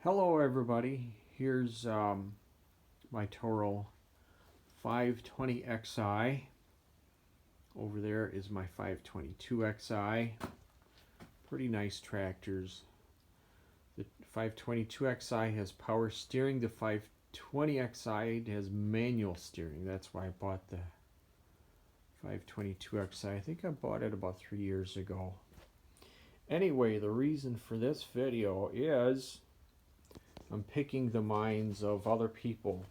Hello everybody, here's my Toro 520XI. Over there is my 522XI. Pretty nice tractors. The 522XI has power steering. The 520XI has manual steering. That's why I bought the 522XI. I think I bought it about 3 years ago. Anyway, the reason for this video is I'm picking the minds of other people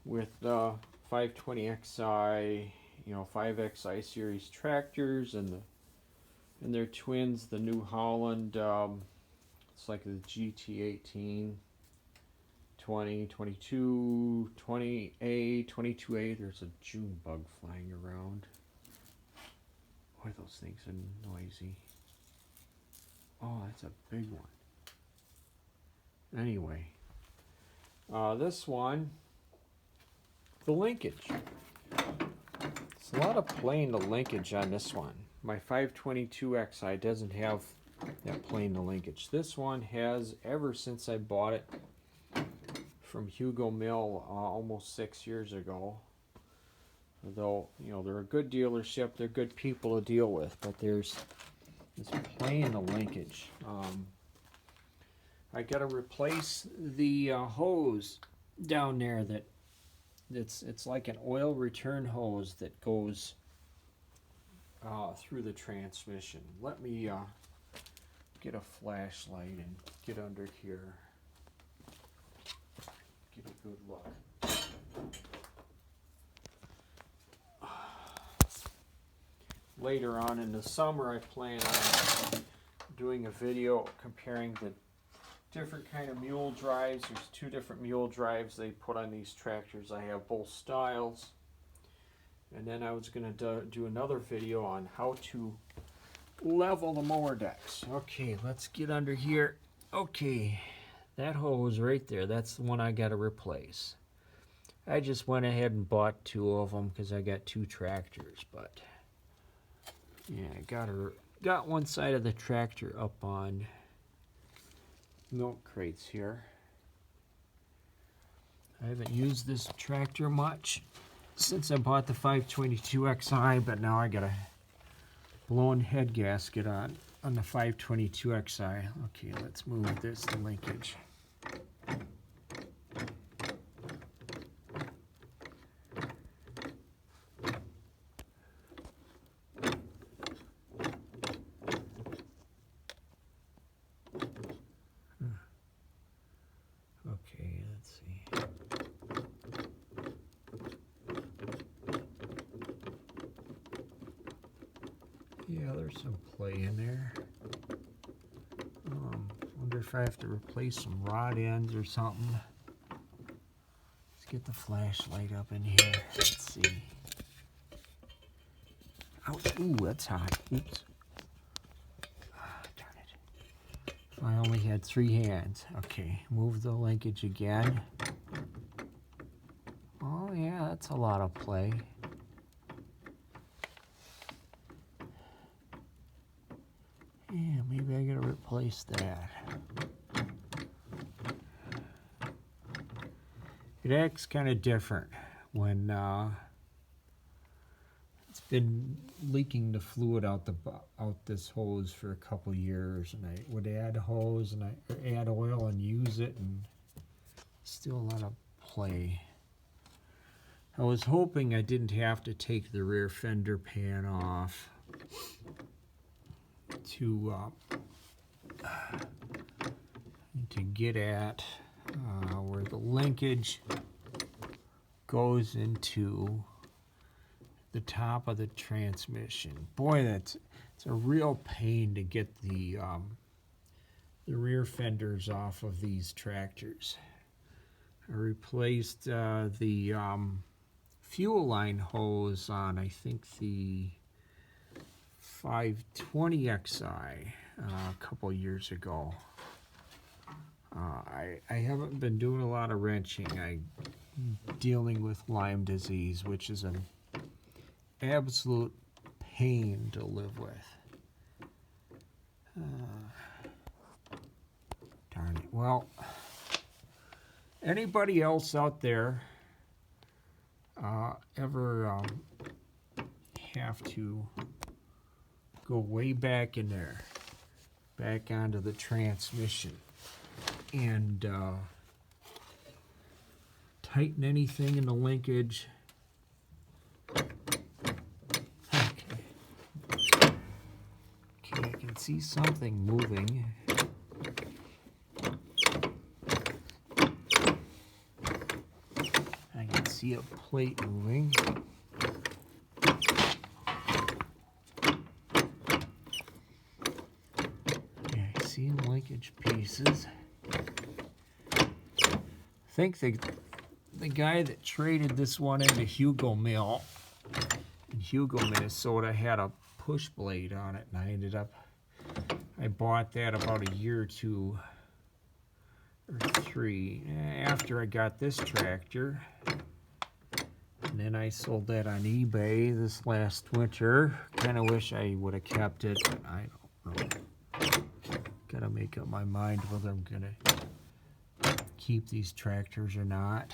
with the 520XI, 5XI series tractors and their twins, the New Holland. It's like the GT18, 20, 22, 20A, 22A. There's a June bug flying around. Boy, those things are noisy. Oh, that's a big one. Anyway, this one, the linkage. It's a lot of playing the linkage on this one. My 522XI doesn't have that playing the linkage. This one has, ever since I bought it from Hugo Mill almost 6 years ago. Though, they're a good dealership, they're good people to deal with, but there's this playing the linkage. I gotta replace the hose down there. It's like an oil return hose that goes through the transmission. Let me get a flashlight and get under here. Get a good look. Later on in the summer, I plan on doing a video comparing the different kind of mule drives. There's 2 different mule drives they put on these tractors. I have both styles. And then I was going to do another video on how to level the mower decks. Okay, let's get under here. Okay, that hose right there, that's the one I got to replace. I just went ahead and bought 2 of them because I got 2 tractors, but yeah, I got one side of the tractor up on milk crates here. I haven't used this tractor much since I bought the 522XI, but now I got a blown head gasket on the 522XI. Okay, let's move this to linkage. Okay, let's see. Yeah, there's some play in there. Wonder if I have to replace some rod ends or something. Let's get the flashlight up in here. Let's see. Ouch. Ooh, that's hot. Oops. Darn it. If I only had 3 hands. Okay, move the linkage again. Oh yeah, that's a lot of play. Yeah, maybe I gotta replace that. It acts kind of different when it's been leaking the fluid out this hose for a couple years, and I would add hose and add oil and use it, and still a lot of play. I was hoping I didn't have to take the rear fender pan off to get at where the linkage goes into the top of the transmission. Boy, it's a real pain to get the rear fenders off of these tractors. I replaced the fuel line hose on, I think, the 520XI a couple years ago. I haven't been doing a lot of wrenching. I'm dealing with Lyme disease, which is an absolute pain to live with. Darn it. well, anybody else out there ever have to go way back in there, back onto the transmission, and tighten anything in the linkage? Okay, I can see something moving. I can see a plate moving. Yeah, I see linkage pieces. I think the guy that traded this one into Hugo Mill in Hugo, Minnesota had a push blade on it, and I bought that about a year or two or three after I got this tractor, and then I sold that on eBay this last winter. Kind of wish I would have kept it, but I don't know. Gotta make up my mind whether I'm gonna keep these tractors or not.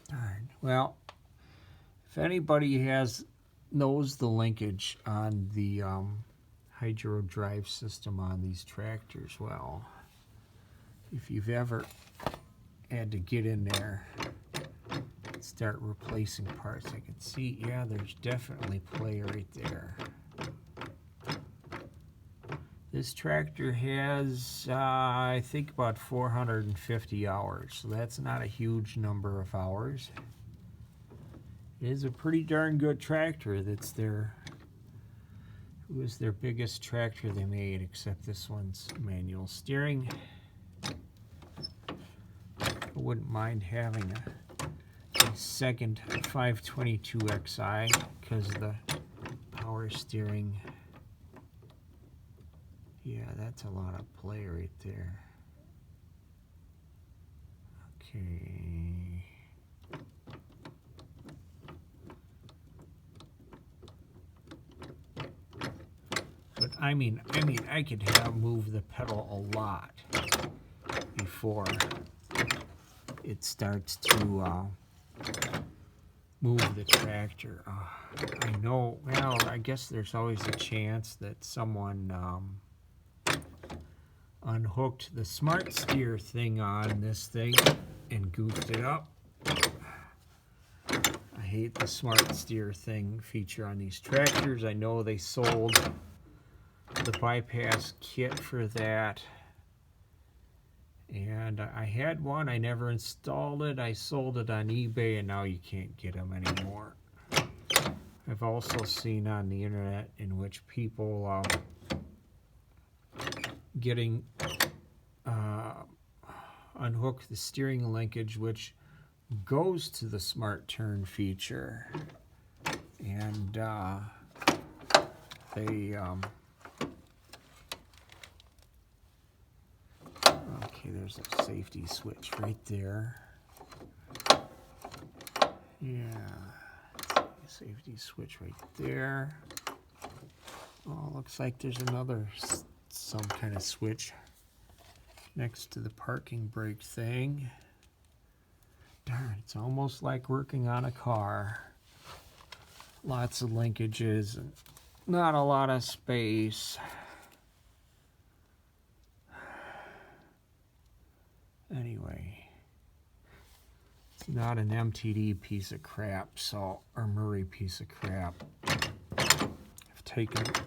Darn. Well, if anybody knows the linkage on the hydro drive system on these tractors, well, if you've ever had to get in there and start replacing parts, I can see, yeah, there's definitely play right there. This tractor has, I think, about 450 hours, so that's not a huge number of hours. It is a pretty darn good tractor. It was their biggest tractor they made, except this one's manual steering. I wouldn't mind having a second 522XI because the power steering. Yeah, that's a lot of play right there. Okay. But I mean, I could move the pedal a lot before it starts to move the tractor. I know. Well, I guess there's always a chance that someone unhooked the smart steer thing on this thing and goofed it up. I hate the smart steer thing feature on these tractors. I know they sold the bypass kit for that, and I had one. I never installed it. I sold it on eBay, and now you can't get them anymore. I've also seen on the internet in which people getting unhook the steering linkage, which goes to the smart turn feature, and they okay, there's a safety switch right there. Yeah, safety switch right there. Oh, looks like there's another some kind of switch next to the parking brake thing. Darn, it's almost like working on a car. Lots of linkages and not a lot of space. Anyway, it's not an MTD piece of crap, or Murray piece of crap.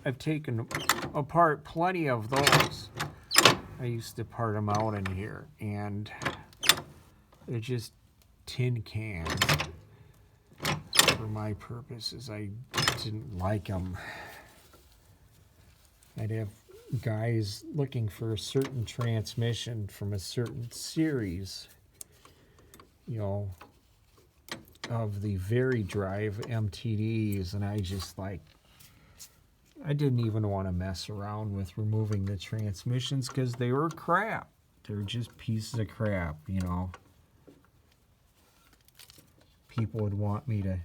I've taken apart plenty of those. I used to part them out in here, and they're just tin cans for my purposes. I didn't like them. I'd have guys looking for a certain transmission from a certain series, you know, of the Vari-Drive MTDs, and I didn't even want to mess around with removing the transmissions because they were crap. They were just pieces of crap, you know. People would want me to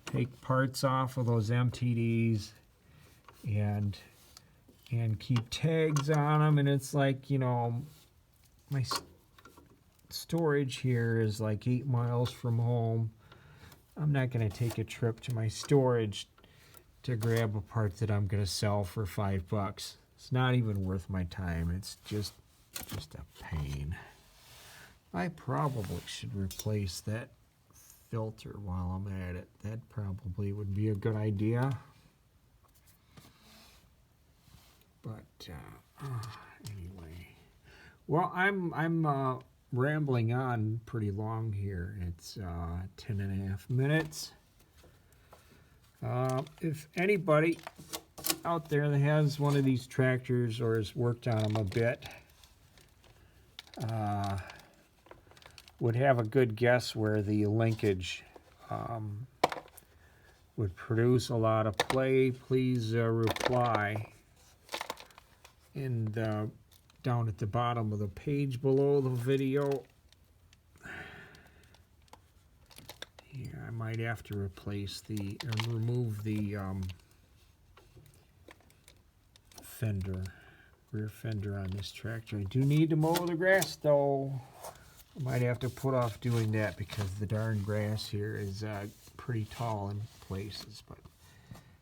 take parts off of those MTDs and and keep tags on them. And it's like, you know, my storage here is like 8 miles from home. I'm not going to take a trip to my storage to grab a part that I'm going to sell for $5. It's not even worth my time. It's just a pain. I probably should replace that filter while I'm at it. That probably would be a good idea. But anyway, well, I'm rambling on pretty long here. It's 10.5 minutes. If anybody out there that has one of these tractors or has worked on them a bit, would have a good guess where the linkage would produce a lot of play, please reply in the, down at the bottom of the page below the video. Here, I might have to replace the, or remove the fender, rear fender on this tractor. I do need to mow the grass though. I might have to put off doing that because the darn grass here is pretty tall in places. But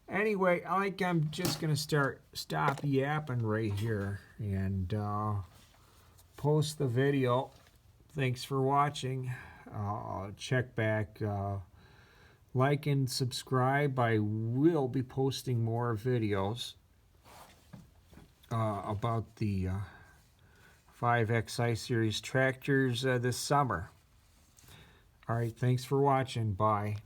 anyway, I'm just gonna stop yapping right here and post the video. Thanks for watching. Check back, like and subscribe. I will be posting more videos about the 5XI series tractors this summer. All right, thanks for watching. Bye.